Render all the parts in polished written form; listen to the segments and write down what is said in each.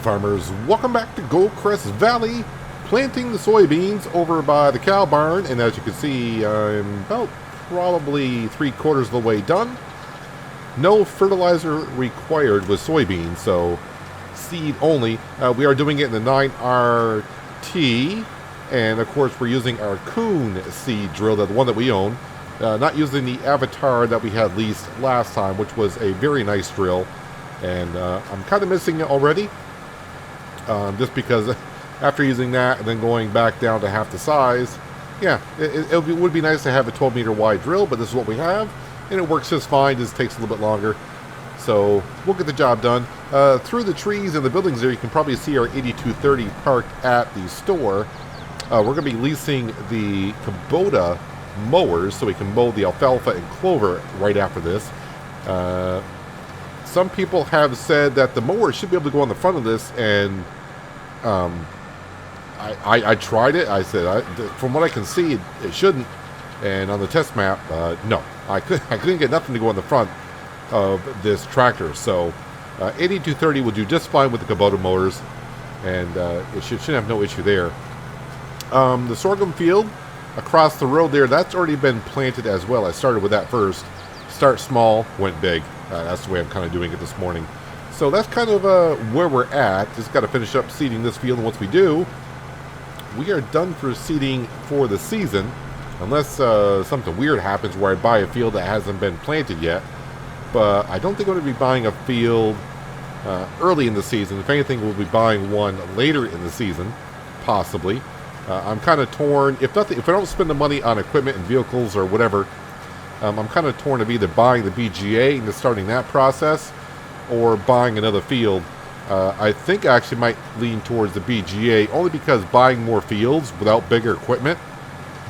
farmers, welcome back to Goldcrest Valley, planting the soybeans over by the cow barn, and as you can see, I'm about probably 3/4 of the way done. No fertilizer required with soybeans, so seed only. We are doing it in the 9RT, and of course we're using our Coon seed drill, the one that we own, not using the Avatar that we had leased last time, which was a very nice drill. And I'm kind of missing it already, just because after using that and then going back down to half the size, yeah, it would be nice to have a 12-meter wide drill, but this is what we have, and it works just fine. Just takes a little bit longer, so we'll get the job done. Through the trees and the buildings there, you can probably see our 8230 parked at the store. We're going to be leasing the Kubota mowers so we can mow the alfalfa and clover right after this. Some people have said that the mower should be able to go on the front of this, and I tried it. I said, from what I can see, it shouldn't. And on the test map, no, I couldn't get nothing to go on the front of this tractor. So 8230 will do just fine with the Kubota motors, and it should have no issue there. The sorghum field across the road there, that's already been planted as well. I started with that first. Start small, went big. That's the way I'm kind of doing it this morning. So that's kind of where we're at. Just got to finish up seeding this field, and once we do, we are done for seeding for the season, unless something weird happens where I buy a field that hasn't been planted yet. But I don't think I'm going to be buying a field early in the season. If anything, we'll be buying one later in the season, possibly. I'm kind of torn. If I don't spend the money on equipment and vehicles or whatever, I'm kind of torn of either buying the BGA and just starting that process, or buying another field. I think I actually might lean towards the BGA, only because buying more fields without bigger equipment,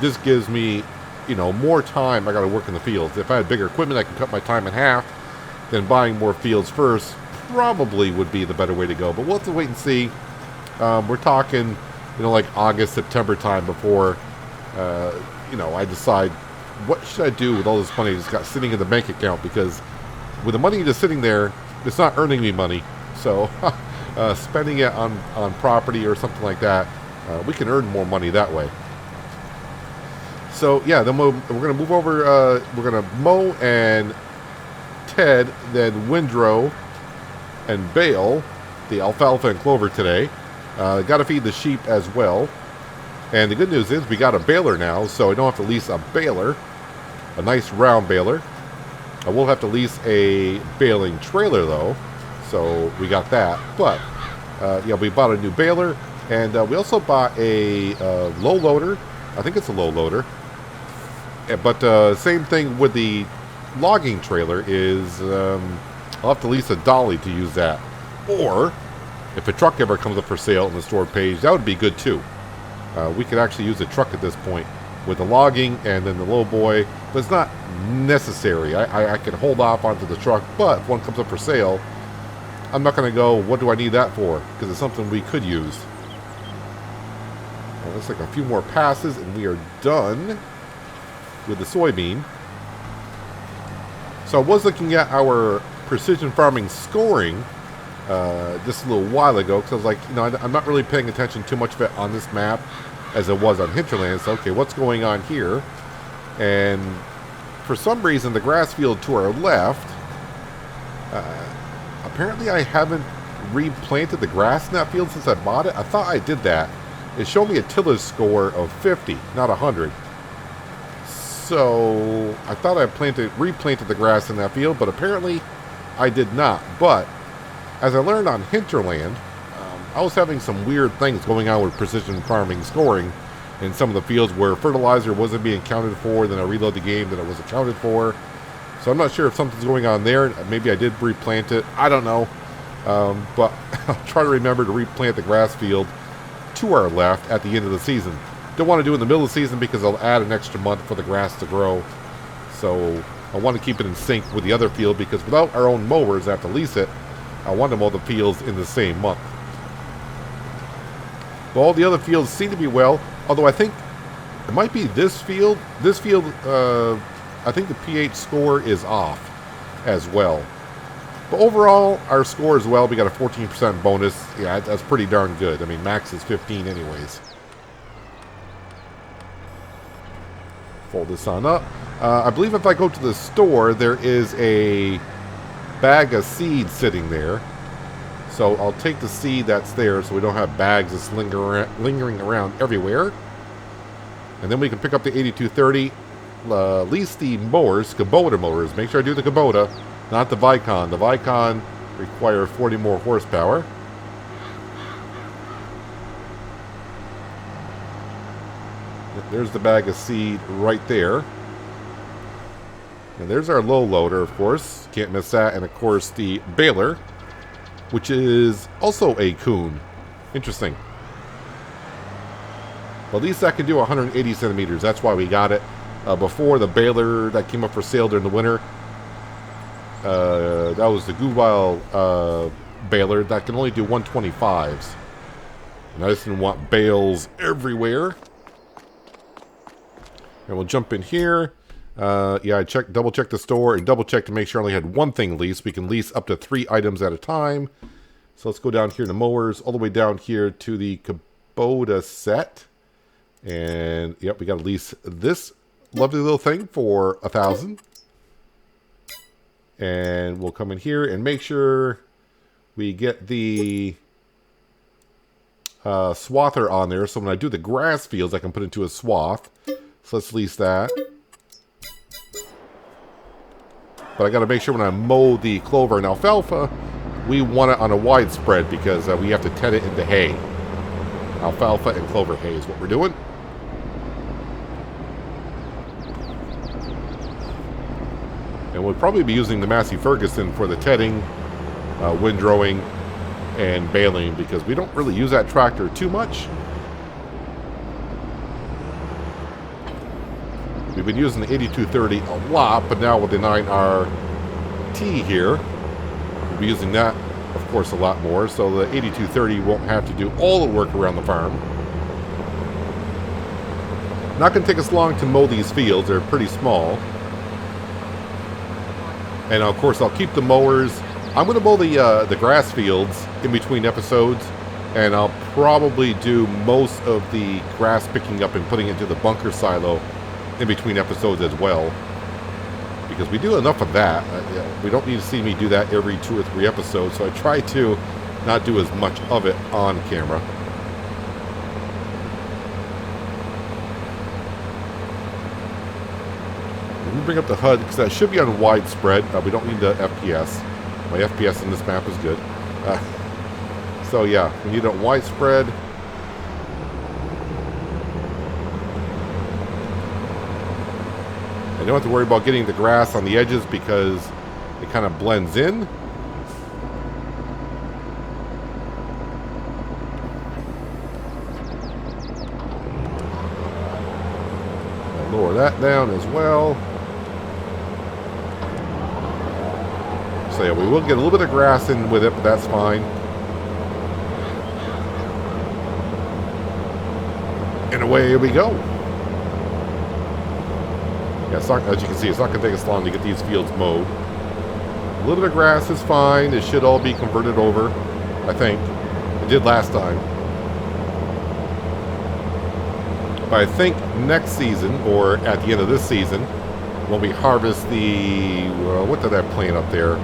this gives me, more time I got to work in the fields. If I had bigger equipment, I can cut my time in half. Then buying more fields first probably would be the better way to go. But we'll have to wait and see. We're talking, like August, September time before, I decide what should I do with all this money that's got sitting in the bank account, because with the money just sitting there, it's not earning me money. So spending it on property or something like that, we can earn more money that way. So yeah, then we're going to move over, we're going to mow and Ted, then windrow and bale the alfalfa and clover today. Got to feed the sheep as well. And the good news is we got a baler now, so I don't have to lease a baler, a nice round baler. I will have to lease a baling trailer though, so we got that. But yeah, we bought a new baler, and we also bought a low loader. I think it's a low loader. But same thing with the logging trailer is I'll have to lease a dolly to use that. Or if a truck ever comes up for sale on the store page, that would be good too. We could actually use a truck at this point with the logging and then the low boy, but it's not necessary. I can hold off onto the truck, but if one comes up for sale, I'm not going to go, what do I need that for? Because it's something we could use. Well, looks like a few more passes and we are done with the soybean. So I was looking at our precision farming scoring just a little while ago, because I was like, I'm not really paying attention too much of it on this map as it was on Hinterland. So okay, what's going on here? And for some reason, the grass field to our left, apparently I haven't replanted the grass in that field since I bought it. I thought I did that. It showed me a tillage score of 50, not 100. So I thought I replanted the grass in that field, but apparently I did not. But as I learned on Hinterland, I was having some weird things going on with precision farming scoring in some of the fields where fertilizer wasn't being accounted for. Then I reload the game, then it was accounted for. So I'm not sure if something's going on there. Maybe I did replant it. I don't know. But I'll try to remember to replant the grass field to our left at the end of the season. Don't want to do it in the middle of the season because I'll add an extra month for the grass to grow. So I want to keep it in sync with the other field, because without our own mowers, I have to lease it. I want to mow the fields in the same month. But all the other fields seem to be well, although I think it might be this field. This field, I think the pH score is off as well. But overall, our score as well, we got a 14% bonus. Yeah, that's pretty darn good. I mean, max is 15 anyways. Fold this on up. I believe if I go to the store, there is a bag of seed sitting there. So I'll take the seed that's there so we don't have bags that's lingering around everywhere. And then we can pick up the 8230. Lease the mowers, Kubota mowers. Make sure I do the Kubota, not the Vicon. The Vicon require 40 more horsepower. There's the bag of seed right there. And there's our low loader, of course. Can't miss that. And, of course, the baler, which is also a Kuhn. Interesting. Well, at least that can do 180 centimeters. That's why we got it. Before, the baler that came up for sale during the winter, that was the Goodwill baler that can only do 125s. And I just didn't want bales everywhere. And we'll jump in here. Yeah, I double check the store and double check to make sure I only had one thing leased. We can lease up to 3 items at a time. So let's go down here to mowers, all the way down here to the Kubota set. And yep, we got to lease this lovely little thing for 1,000. And we'll come in here and make sure we get the swather on there. So when I do the grass fields, I can put into a swath. So let's lease that. But I got to make sure when I mow the clover and alfalfa, we want it on a wide spread because we have to ted it into hay. Alfalfa and clover hay is what we're doing. And we'll probably be using the Massey Ferguson for the tedding, windrowing, and baling because we don't really use that tractor too much. We've been using the 8230 a lot, but now with the 9RT here, we'll be using that, of course, a lot more. So the 8230 won't have to do all the work around the farm. Not going to take us long to mow these fields. They're pretty small. And, of course, I'll keep the mowers. I'm going to mow the grass fields in between episodes. And I'll probably do most of the grass picking up and putting it into the bunker silo in between episodes as well, because we do enough of that. We don't need to see me do that every 2 or 3 episodes, so I try to not do as much of it on camera. Let me bring up the HUD because that should be on widespread. We don't need the FPS. My FPS in this map is good. So yeah, we need it widespread. I don't have to worry about getting the grass on the edges because it kind of blends in. I'll lower that down as well. So yeah, we will get a little bit of grass in with it, but that's fine. And away we go. Yeah, it's not, as you can see, it's not going to take us long to get these fields mowed. A little bit of grass is fine. It should all be converted over, I think. It did last time. But I think next season, or at the end of this season, when we harvest the... what did I plant up there?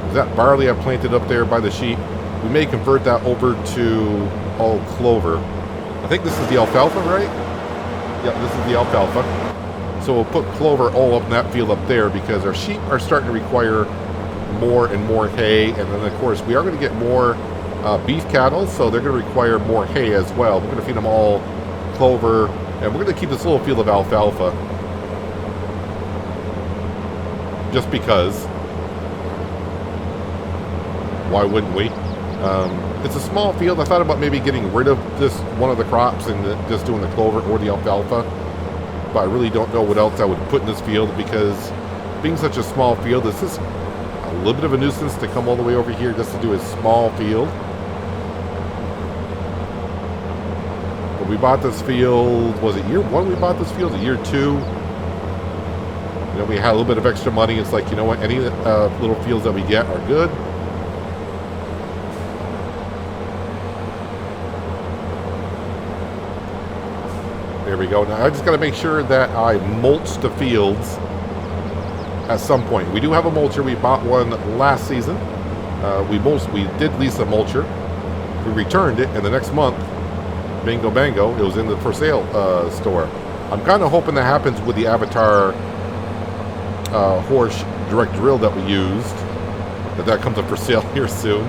Is that barley I planted up there by the sheep? We may convert that over to all clover. I think this is the alfalfa, right? Yep, this is the alfalfa. So we'll put clover all up in that field up there because our sheep are starting to require more and more hay. And then, of course, we are going to get more beef cattle, so they're going to require more hay as well. We're going to feed them all clover, and we're going to keep this little field of alfalfa. Just because. Why wouldn't we? It's a small field. I thought about maybe getting rid of this one of the crops and just doing the clover or the alfalfa. But I really don't know what else I would put in this field because being such a small field, this is a little bit of a nuisance to come all the way over here just to do a small field. But we bought this field, was it year 1 we bought this field? Year 2? we had a little bit of extra money. It's like, you know what, any little fields that we get are good. There we go. Now I just got to make sure that I mulch the fields at some point. We do have a mulcher. We bought one last season. We did lease a mulcher. We returned it, and the next month, bingo bango, it was in the for sale store. I'm kind of hoping that happens with the Avatar horse direct drill that we used, that comes up for sale here soon.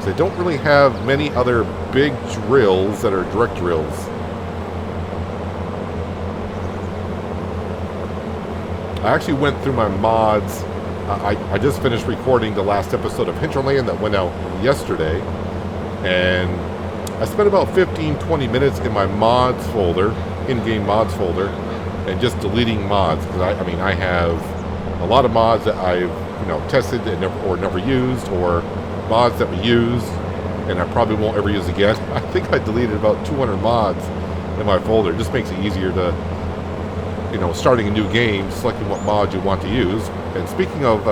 So they don't really have many other big drills that are direct drills. I actually went through my mods. I just finished recording the last episode of Hinterland that went out yesterday, and I spent about 15-20 minutes in my mods folder, in-game mods folder, and just deleting mods, because I have a lot of mods that I've tested and never used, or mods that we used and I probably won't ever use again. I think I deleted about 200 mods in my folder. It just makes it easier to, starting a new game, selecting what mods you want to use. And speaking of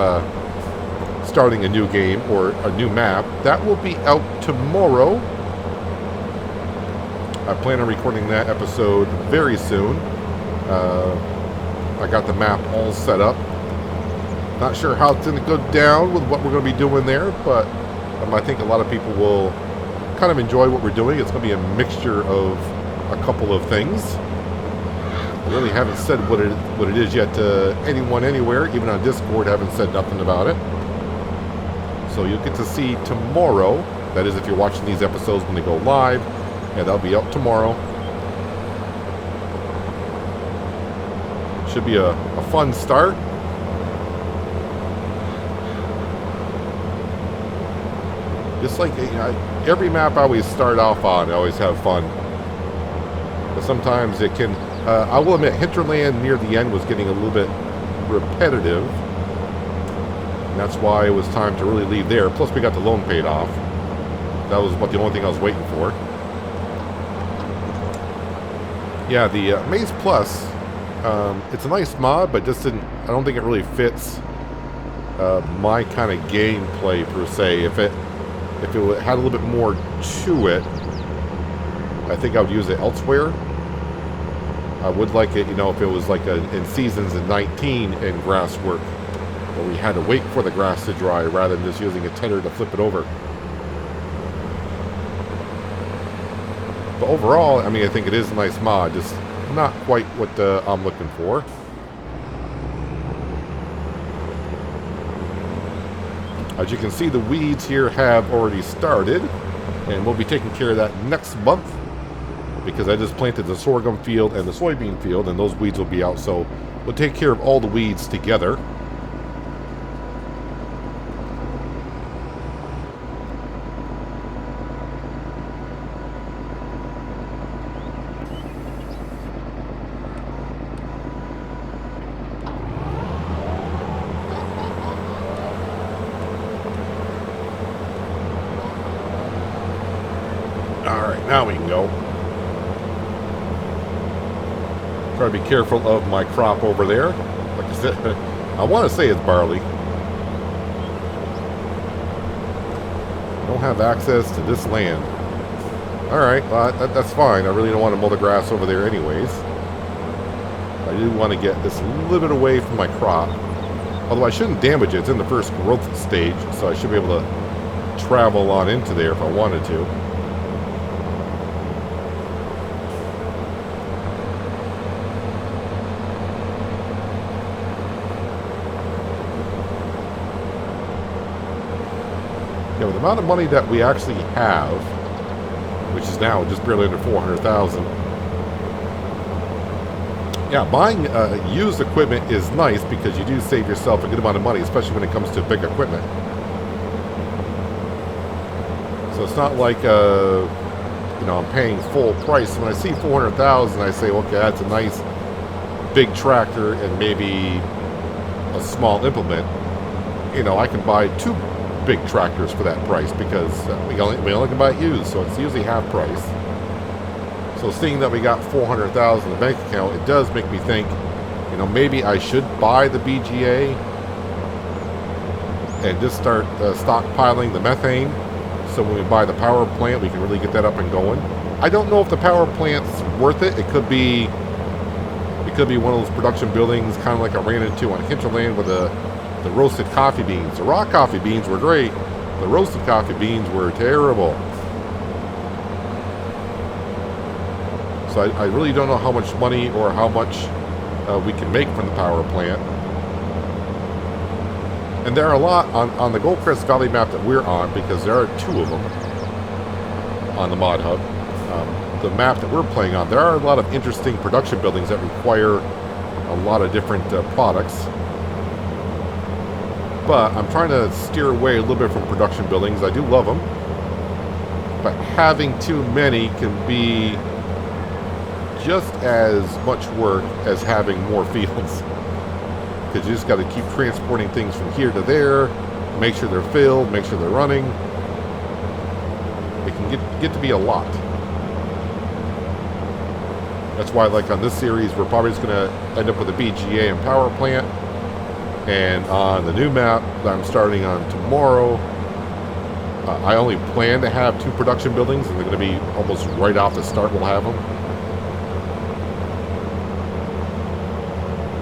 starting a new game or a new map, that will be out tomorrow. I plan on recording that episode very soon. I got the map all set up. Not sure how it's going to go down with what we're going to be doing there, but I think a lot of people will kind of enjoy what we're doing. It's going to be a mixture of a couple of things. I really haven't said what it is yet to anyone anywhere, even on Discord. I haven't said nothing about it. So you'll get to see tomorrow. That is, if you're watching these episodes when they go live, and they'll be up tomorrow. Should be a fun start. Just like every map I always start off on, I always have fun. But sometimes it can, I will admit, Hinterland near the end was getting a little bit repetitive. And that's why it was time to really leave there. Plus we got the loan paid off. That was about the only thing I was waiting for. Yeah, the Maze Plus, it's a nice mod, but just didn't, I don't think it really fits my kind of gameplay per se. If it had a little bit more to it, I think I would use it elsewhere. I would like it, if it was like in Seasons in 19 in grass work, where we had to wait for the grass to dry rather than just using a tedder to flip it over. But overall, I think it is a nice mod, just not quite what I'm looking for. As you can see, the weeds here have already started, and we'll be taking care of that next month because I just planted the sorghum field and the soybean field, and those weeds will be out, so we'll take care of all the weeds together. Alright, now we can go. Try to be careful of my crop over there. Like I said, I want to say it's barley. Don't have access to this land. Alright, well, that's fine. I really don't want to mow the grass over there anyways. I do want to get this a little bit away from my crop. Although I shouldn't damage it. It's in the first growth stage, so I should be able to travel on into there if I wanted to. Yeah, with the amount of money that we actually have, which is now just barely under 400,000. Yeah, buying used equipment is nice because you do save yourself a good amount of money, especially when it comes to big equipment. So it's not like, I'm paying full price. When I see 400,000, I say, okay, that's a nice big tractor and maybe a small implement. I can buy 2 big tractors for that price because we only can buy it used, so it's usually half price. So seeing that we got 400,000 in the bank account, it does make me think, you know, maybe I should buy the BGA and just start stockpiling the methane. So when we buy the power plant, we can really get that up and going. I don't know if the power plant's worth it. It could be one of those production buildings, kind of like I ran into on Hinterland with the roasted coffee beans. The raw coffee beans were great. The roasted coffee beans were terrible. So I really don't know how much money or how much we can make from the power plant. And there are a lot on the Goldcrest Valley map that we're on, because there are 2 of them on the mod hub. The map that we're playing on, there are a lot of interesting production buildings that require a lot of different products. But I'm trying to steer away a little bit from production buildings. I do love them, but having too many can be just as much work as having more fields. Because you just got to keep transporting things from here to there, make sure they're filled, make sure they're running. It can get to be a lot. That's why, like on this series, we're probably just going to end up with a BGA and power plant. And on the new map that I'm starting on tomorrow, I only plan to have 2 production buildings, and they're going to be almost right off the start. We'll have them.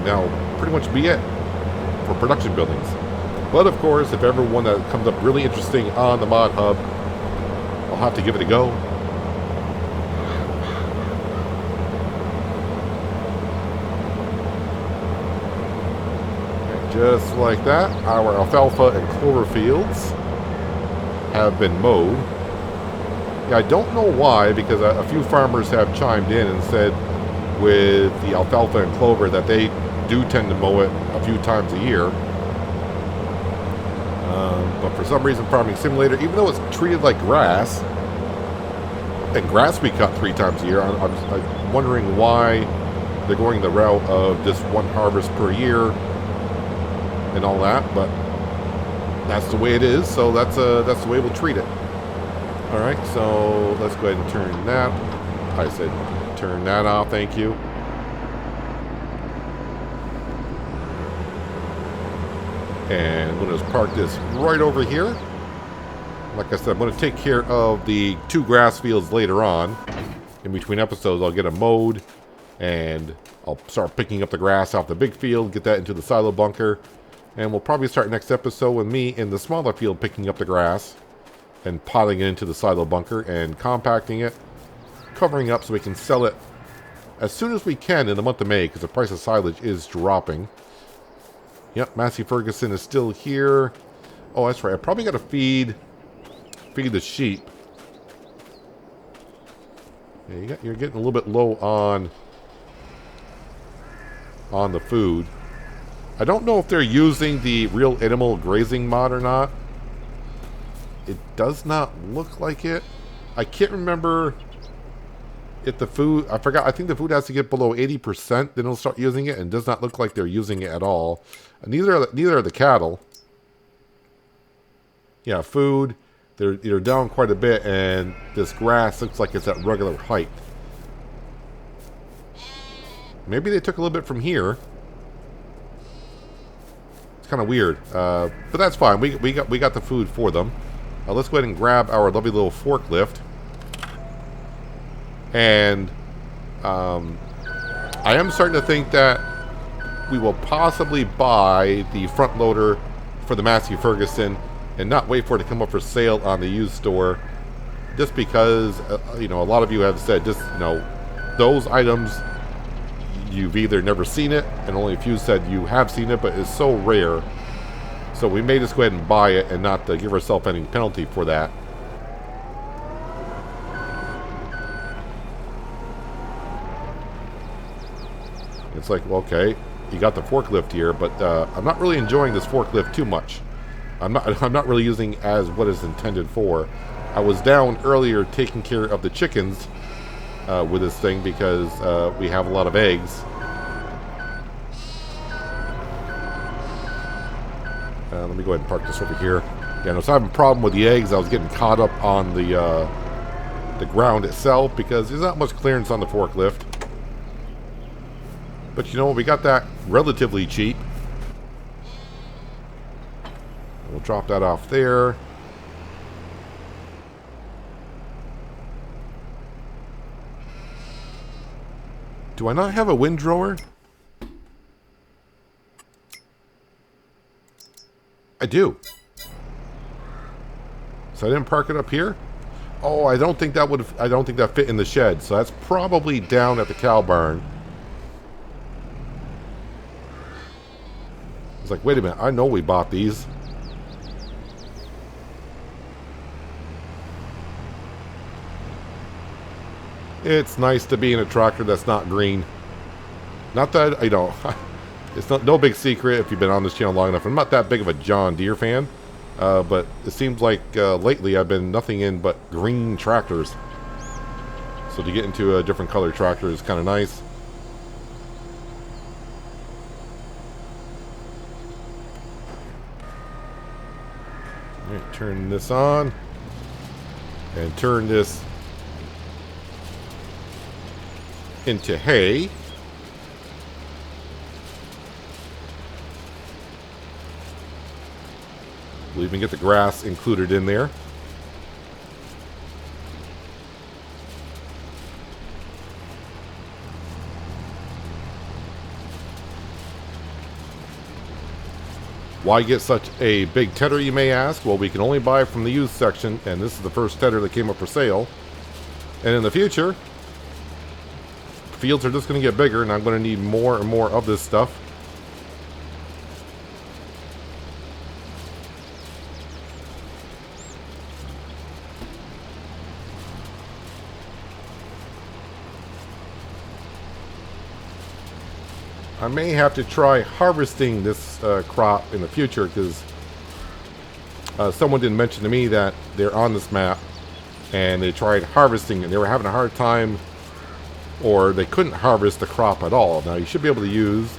Now, pretty much be it for production buildings. But of course, if ever one that comes up really interesting on the mod hub, I'll have to give it a go. And just like that, our alfalfa and clover fields have been mowed. Yeah, I don't know why, because a few farmers have chimed in and said with the alfalfa and clover that they do tend to mow it a few times a year. But for some reason, Farming Simulator, even though it's treated like grass, and grass we cut 3 times a year, I'm wondering why they're going the route of just 1 harvest per year and all that. But that's the way it is, so that's the way we'll treat it. All right, so let's go ahead and turn that. I said turn that off. Thank you. And I'm going to just park this right over here. Like I said, I'm going to take care of the 2 grass fields later on. In between episodes, I'll get them mowed, and I'll start picking up the grass off the big field, get that into the silo bunker, and we'll probably start next episode with me in the smaller field picking up the grass and piling it into the silo bunker and compacting it, covering up so we can sell it as soon as we can in the month of May, because the price of silage is dropping. Yep, Massey Ferguson is still here. Oh, that's right. I probably got to feed the sheep. Yeah, you're getting a little bit low on the food. I don't know if they're using the real animal grazing mod or not. It does not look like it. I can't remember if the food... I forgot. I think the food has to get below 80%, then it'll start using it, and it does not look like they're using it at all. Neither are the cattle. Yeah, food. They're down quite a bit, and this grass looks like it's at regular height. Maybe they took a little bit from here. It's kind of weird, but that's fine. We got the food for them. Let's go ahead and grab our lovely little forklift. And I am starting to think that we will possibly buy the front loader for the Massey Ferguson and not wait for it to come up for sale on the used store, just because you know, a lot of you have said, just, you know, those items you've either never seen it, and only a few said you have seen it, but it's so rare. So we may just go ahead and buy it and not give ourselves any penalty for that. It's like, well, okay, you got the forklift here, but I'm not really enjoying this forklift too much. I'm not really using as what it's intended for. I was down earlier taking care of the chickens with this thing because we have a lot of eggs. Let me go ahead and park this over here. Yeah, no, so I have a problem with the eggs. I was getting caught up on the the ground itself because there's not much clearance on the forklift. But you know, we got that relatively cheap. We'll drop that off there. Do I not have a windrower? I do. So I didn't park it up here? Oh, I don't think that fit in the shed. So that's probably down at the cow barn. It's like, wait a minute, I know we bought these. It's nice to be in a tractor that's not green. Not that, you know, it's no big secret if you've been on this channel long enough. I'm not that big of a John Deere fan, but it seems like lately I've been nothing in but green tractors. So to get into a different color tractor is kind of nice. All right, turn this on and turn this into hay. We'll even get the grass included in there. Why get such a big tedder, you may ask? Well, we can only buy from the used section, and this is the first tedder that came up for sale. And in the future, fields are just going to get bigger, and I'm going to need more and more of this stuff. I may have to try harvesting this crop in the future because someone did mention to me that they're on this map and they tried harvesting and they were having a hard time, or they couldn't harvest the crop at all. Now you should be able to use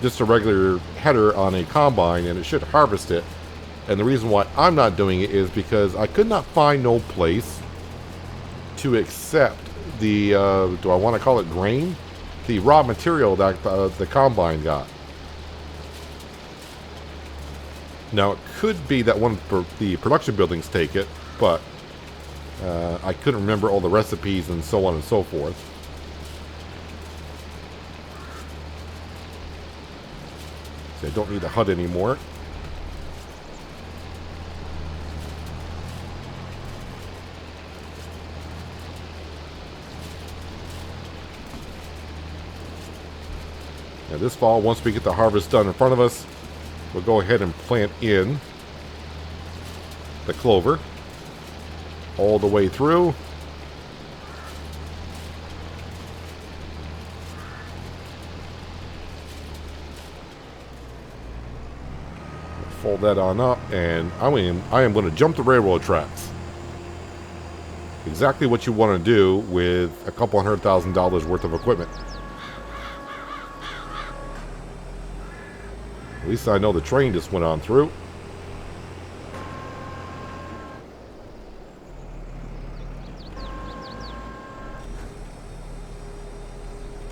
just a regular header on a combine and it should harvest it. And the reason why I'm not doing it is because I could not find no place to accept the, do I want to call it grain? The raw material that the combine got. Now it could be that one of the production buildings take it, but I couldn't remember all the recipes and so on and so forth. So I don't need the HUD anymore. Now this fall, once we get the harvest done in front of us, we'll go ahead and plant in the clover all the way through. Fold that on up, and I am going to jump the railroad tracks. Exactly what you want to do with a couple $100,000 worth of equipment. At least I know the train just went on through.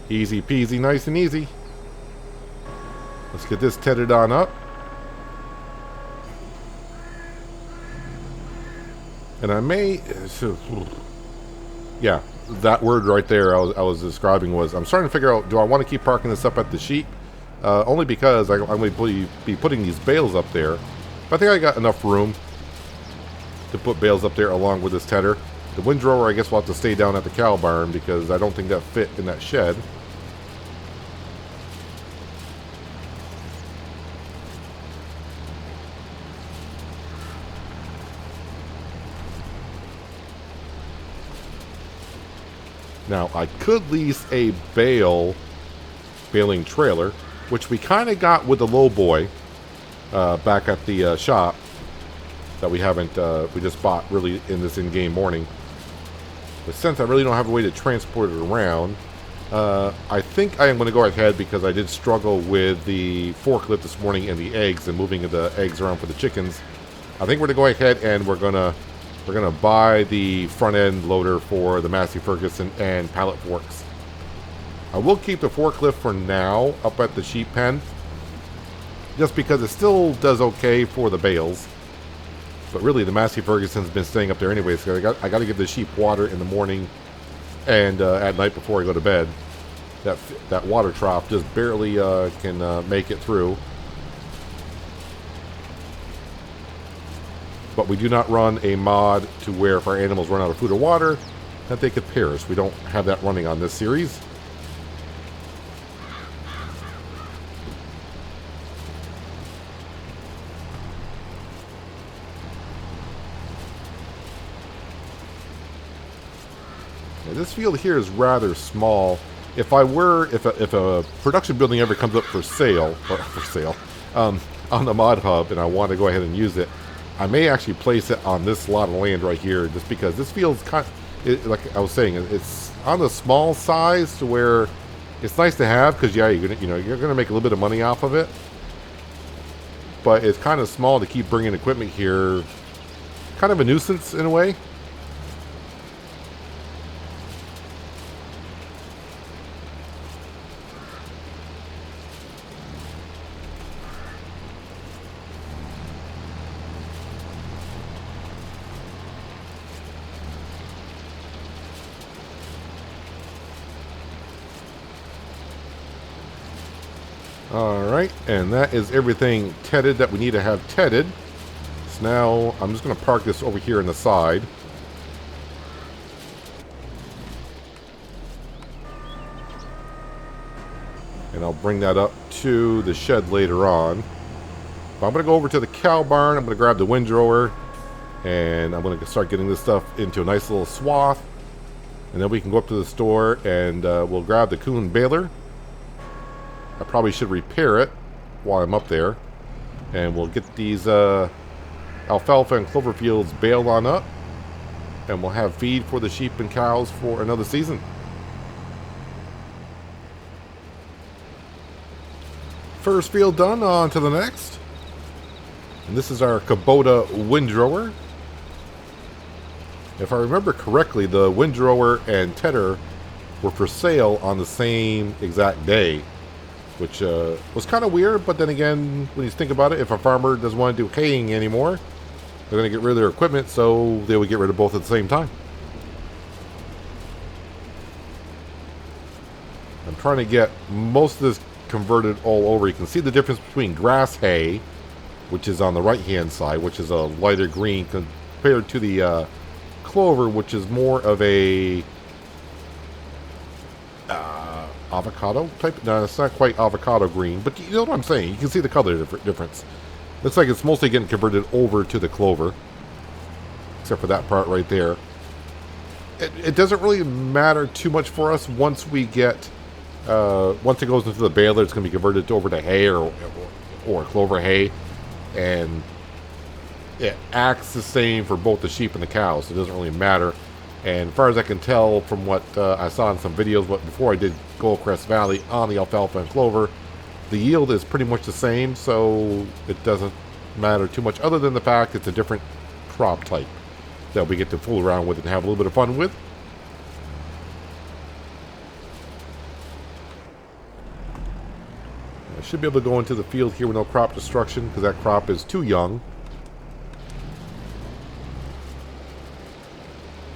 Easy peasy, nice and easy. Let's get this tethered on up. And I may... yeah, that word right there I was describing was... I'm starting to figure out, do I want to keep parking this up at the sheep? Only because I'm going to be putting these bales up there. But I think I got enough room to put bales up there along with this tedder. The windrower, I guess, will have to stay down at the cow barn because I don't think that fit in that shed. Now, I could lease a baling trailer, which we kind of got with the low boy back at the shop that we haven't, we just bought really in this in-game morning. But since I really don't have a way to transport it around, I think I am going to go ahead because I did struggle with the forklift this morning and the eggs and moving the eggs around for the chickens. I think we're going to go ahead and we're going to we're going to buy the front end loader for the Massey Ferguson and pallet forks. I will keep the forklift for now up at the sheep pen, just because it still does okay for the bales. But really, the Massey Ferguson's been staying up there anyway, so I got to give the sheep water in the morning and at night before I go to bed. That water trough just barely can make it through. But we do not run a mod to where if our animals run out of food or water, that they could perish. We don't have that running on this series. This field here is rather small. If a production building ever comes up for sale, on the mod hub, and I want to go ahead and use it, I may actually place it on this lot of land right here, just because this field's like I was saying, it's on the small size to where it's nice to have, because yeah, you're gonna make a little bit of money off of it, but it's kind of small to keep bringing equipment here. Kind of a nuisance in a way. Alright, and that is everything tedded that we need to have tedded. So now I'm just going to park this over here on the side. And I'll bring that up to the shed later on. But I'm going to go over to the cow barn. I'm going to grab the windrower. And I'm going to start getting this stuff into a nice little swath. And then we can go up to the store and we'll grab the coon baler. I probably should repair it while I'm up there. And we'll get these alfalfa and clover fields baled on up. And we'll have feed for the sheep and cows for another season. First field done, on to the next. And this is our Kubota windrower. If I remember correctly, the windrower and tedder were for sale on the same exact day, which was kind of weird. But then again, when you think about it, if a farmer doesn't want to do haying anymore, they're going to get rid of their equipment, so they would get rid of both at the same time. I'm trying to get most of this converted all over. You can see the difference between grass hay, which is on the right hand side, which is a lighter green, compared to the clover, which is more of a avocado type. No, it's not quite avocado green, but you know what I'm saying. You can see the color difference. Looks like it's mostly getting converted over to the clover, except for that part right there. It doesn't really matter too much for us once we get once it goes into the baler. It's going to be converted over to hay or clover hay, and it acts the same for both the sheep and the cows, so it doesn't really matter. And as far as I can tell from what I saw in some videos before I did Goldcrest Valley on the alfalfa and clover, the yield is pretty much the same, so it doesn't matter too much, other than the fact it's a different crop type that we get to fool around with and have a little bit of fun with. I should be able to go into the field here with no crop destruction, because that crop is too young.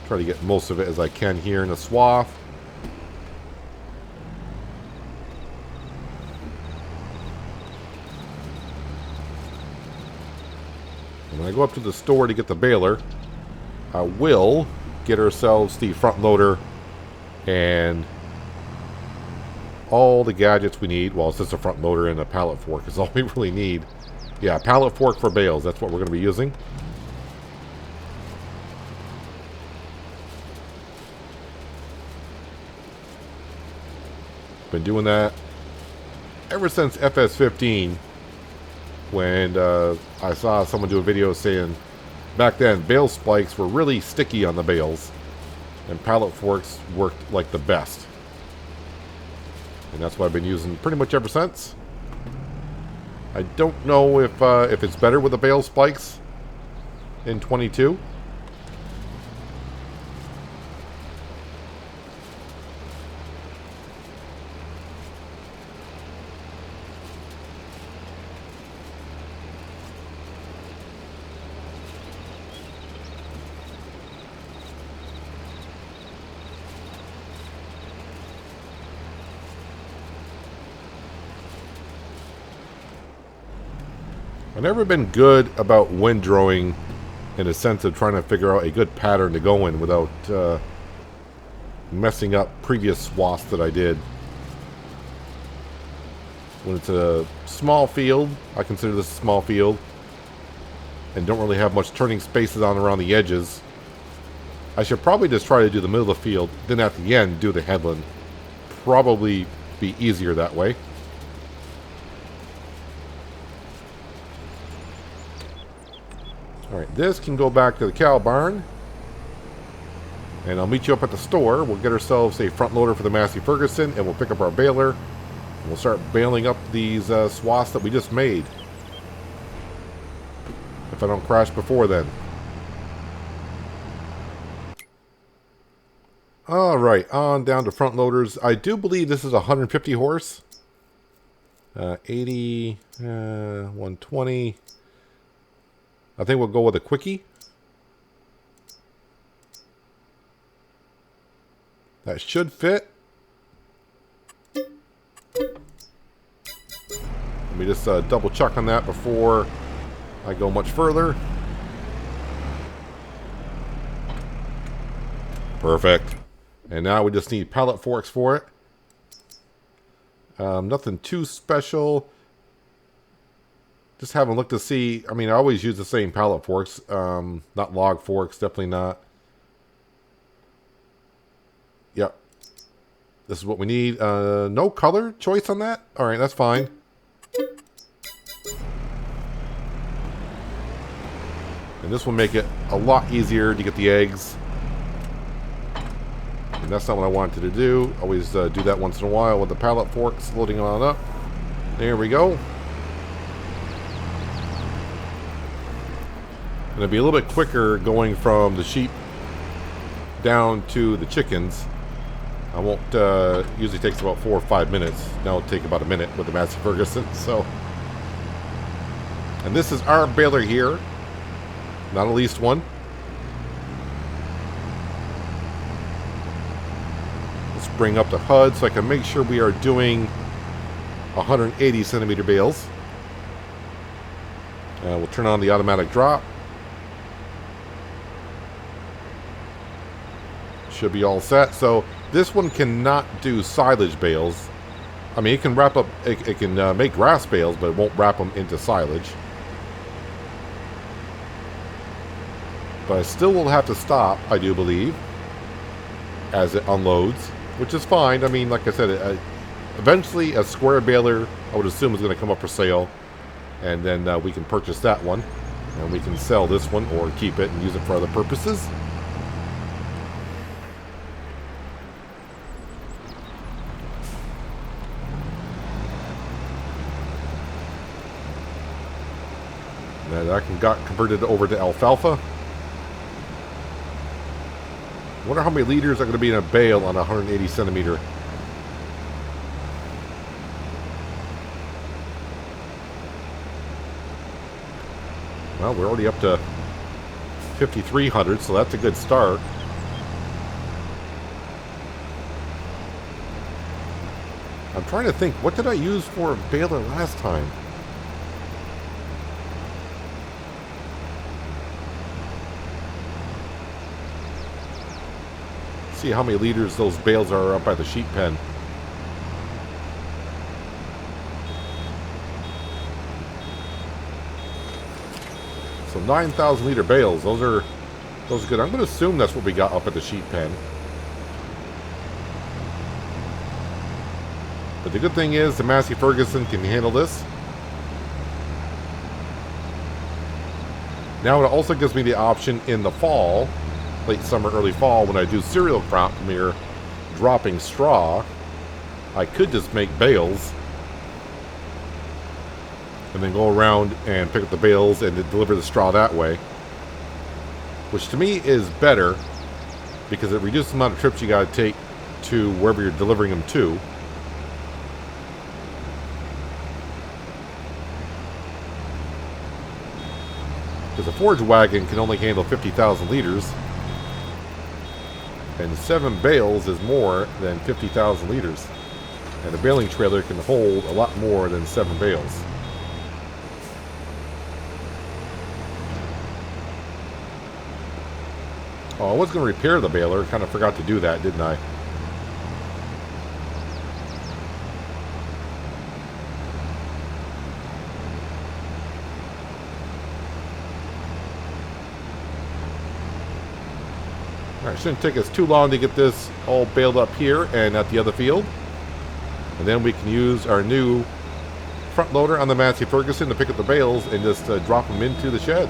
Try to get most of it as I can here in a swath. And when I go up to the store to get the baler, I will get ourselves the front loader and all the gadgets we need. Well, it's just a front loader and a pallet fork is all we really need. Yeah, pallet fork for bales. That's what we're going to be using. Been doing that ever since FS15, when I saw someone do a video saying back then bale spikes were really sticky on the bales and pallet forks worked like the best, and that's what I've been using pretty much ever since. I don't know if it's better with the bale spikes in 22. I've never been good about windrowing in the sense of trying to figure out a good pattern to go in without messing up previous swaths that I did. When it's a small field, I consider this a small field, and don't really have much turning spaces on around the edges, I should probably just try to do the middle of the field, then at the end do the headland. Probably be easier that way. Alright, this can go back to the cow barn. And I'll meet you up at the store. We'll get ourselves a front loader for the Massey Ferguson, and we'll pick up our baler. And we'll start baling up these swaths that we just made. If I don't crash before then. Alright, on down to front loaders. I do believe this is 150 horse. 80, 120. I think we'll go with a quickie. That should fit. Let me just double check on that before I go much further. Perfect. And now we just need pallet forks for it. Nothing too special. Just haven't looked to see. I mean, I always use the same pallet forks. Not log forks. Definitely not. Yep. This is what we need. No color choice on that? Alright, that's fine. And this will make it a lot easier to get the eggs. And that's not what I wanted to do. Always do that once in a while with the pallet forks loading on up. There we go. And it'll be a little bit quicker going from the sheep down to the chickens. I won't, usually takes about 4 or 5 minutes. Now it'll take about a minute with the Massey Ferguson, so. And this is our baler here. Not a leased one. Let's bring up the HUD so I can make sure we are doing 180 centimeter bales. We'll turn on the automatic drop. Should be all set. So this one cannot do silage bales. I mean, it can wrap up, it can make grass bales, but it won't wrap them into silage. But I still will have to stop, I do believe, as it unloads, which is fine. I mean, like I said, eventually a square baler, I would assume, is going to come up for sale. And then we can purchase that one. And we can sell this one or keep it and use it for other purposes. And that got converted over to alfalfa. I wonder how many liters are going to be in a bale on 180 centimeter. Well, we're already up to 5,300, so that's a good start. I'm trying to think, what did I use for a baler last time? See how many liters those bales are up by the sheep pen. So 9,000 liter bales. Those are good. I'm going to assume that's what we got up at the sheep pen. But the good thing is the Massey Ferguson can handle this. Now it also gives me the option in the fall, late summer, early fall, when I do cereal crop mere dropping straw, I could just make bales and then go around and pick up the bales and deliver the straw that way, which to me is better because it reduces the amount of trips you got to take to wherever you're delivering them to. Because a forage wagon can only handle 50,000 liters. And 7 bales is more than 50,000 liters. And a baling trailer can hold a lot more than 7 bales. Oh, I was going to repair the baler. Kind of forgot to do that, didn't I? Alright, shouldn't take us too long to get this all baled up here and at the other field. And then we can use our new front loader on the Massey Ferguson to pick up the bales and just drop them into the shed.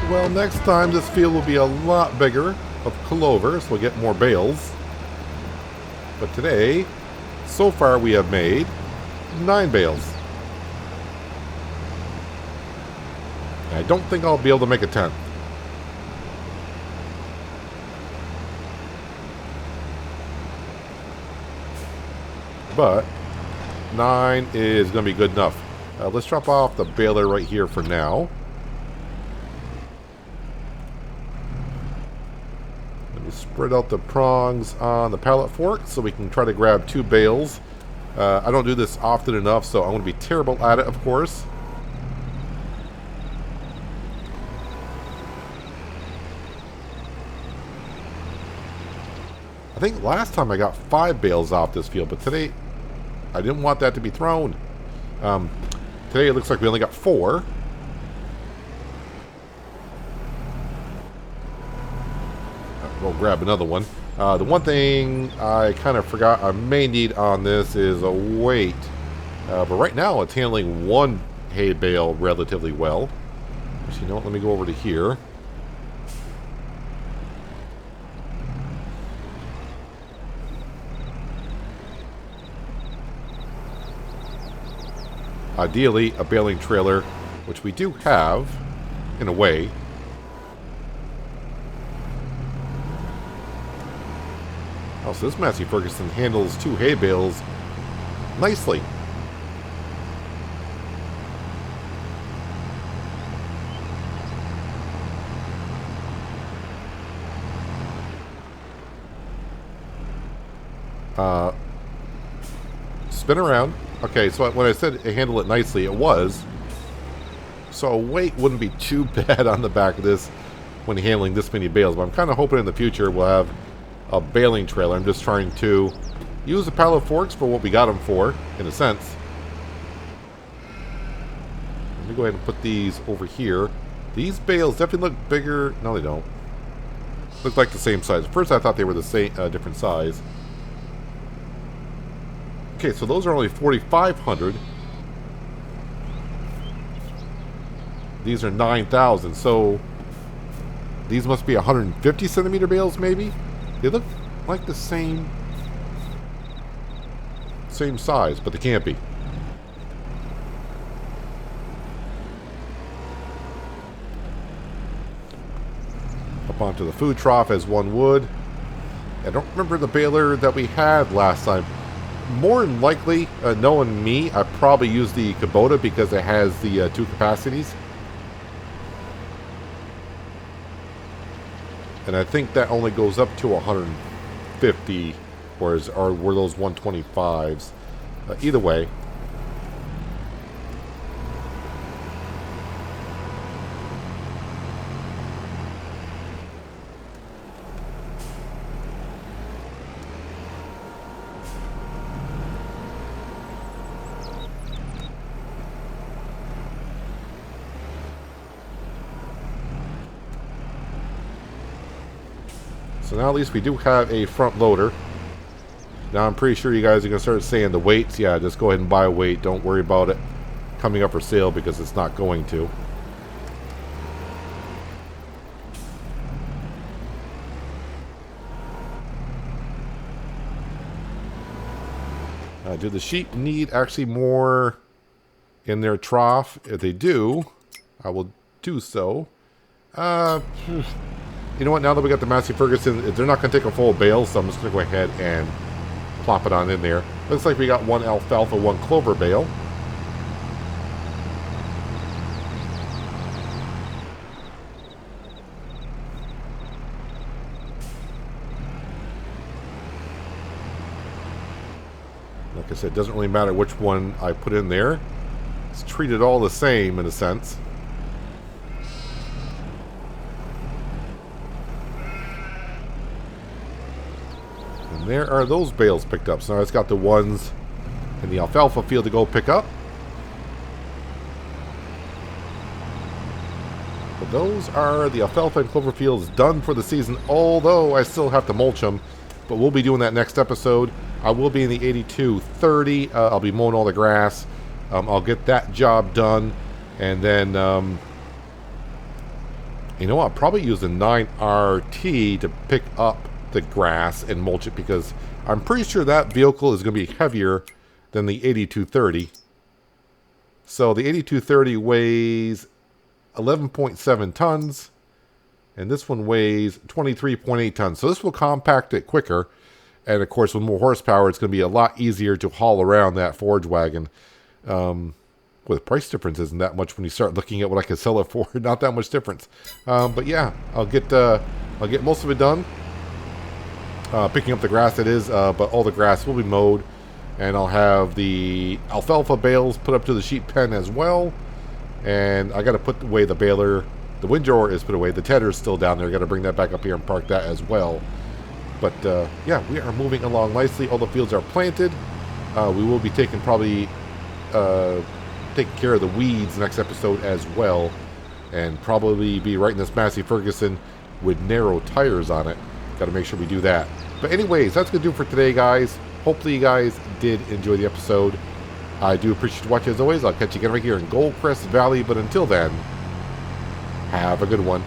Well, next time this field will be a lot bigger of clover, so we'll get more bales. But today, so far we have made 9 bales. I don't think I'll be able to make a 10th. But 9 is going to be good enough. Let's drop off the baler right here for now. Spread out the prongs on the pallet fork so we can try to grab 2 bales. I don't do this often enough, so I'm going to be terrible at it, of course. I think last time I got 5 bales off this field, but today I didn't want that to be thrown. Today it looks like we only got 4. We'll grab another one. The one thing I kind of forgot I may need on this is a weight. But right now it's handling 1 hay bale relatively well. Actually, you know what? Let me go over to here. Ideally, a baling trailer, which we do have, in a way. Also, this Massey Ferguson handles 2 hay bales nicely. Spin around. Okay, so when I said handle it nicely, it was. So weight wouldn't be too bad on the back of this when handling this many bales, but I'm kind of hoping in the future we'll have a baling trailer. I'm just trying to use the pallet forks for what we got them for, in a sense. Let me go ahead and put these over here. These bales definitely look bigger. No, they don't. Look like the same size. At first I thought they were the same, different size. Okay, so those are only 4,500. These are 9,000, so these must be 150 centimeter bales, maybe? They look like the same size, but they can't be. Up onto the food trough as one would. I don't remember the baler that we had last time. More than likely, knowing me, I probably use the Kubota because it has the 2 capacities. And I think that only goes up to 150, or were those 125s? Either way. So now at least we do have a front loader. Now I'm pretty sure you guys are going to start saying the weights. Yeah, just go ahead and buy a weight. Don't worry about it coming up for sale because it's not going to. Do the sheep need actually more in their trough? If they do, I will do so. You know what? Now that we got the Massey Ferguson, they're not going to take a full bale, so I'm just going to go ahead and plop it on in there. Looks like we got one alfalfa, one clover bale. Like I said, it doesn't really matter which one I put in there. It's treated all the same in a sense. And there are those bales picked up. So now it's got the ones in the alfalfa field to go pick up. But those are the alfalfa and clover fields done for the season, although I still have to mulch them. But we'll be doing that next episode. I will be in the 8230. I'll be mowing all the grass. I'll get that job done. And then, you know what? I'll probably use the 9RT to pick up the grass and mulch it because I'm pretty sure that vehicle is going to be heavier than the 8230. So the 8230 weighs 11.7 tons. And this one weighs 23.8 tons. So this will compact it quicker. And of course, with more horsepower, it's going to be a lot easier to haul around that forage wagon. With price difference isn't that much when you start looking at what I can sell it for. Not that much difference. But yeah, I'll get most of it done. Picking up the grass, it is. But all the grass will be mowed. And I'll have the alfalfa bales put up to the sheep pen as well. And I got to put away the baler. The windrower is put away. The tedder is still down there. I got to bring that back up here and park that as well. But yeah, we are moving along nicely. All the fields are planted. We will be taking taking care of the weeds next episode as well, and probably be writing this Massey Ferguson with narrow tires on it. Got to make sure we do that. But anyways, that's gonna do it for today, guys. Hopefully you guys did enjoy the episode. I do appreciate you watching as always. I'll catch you again right here in Goldcrest Valley. But until then, have a good one.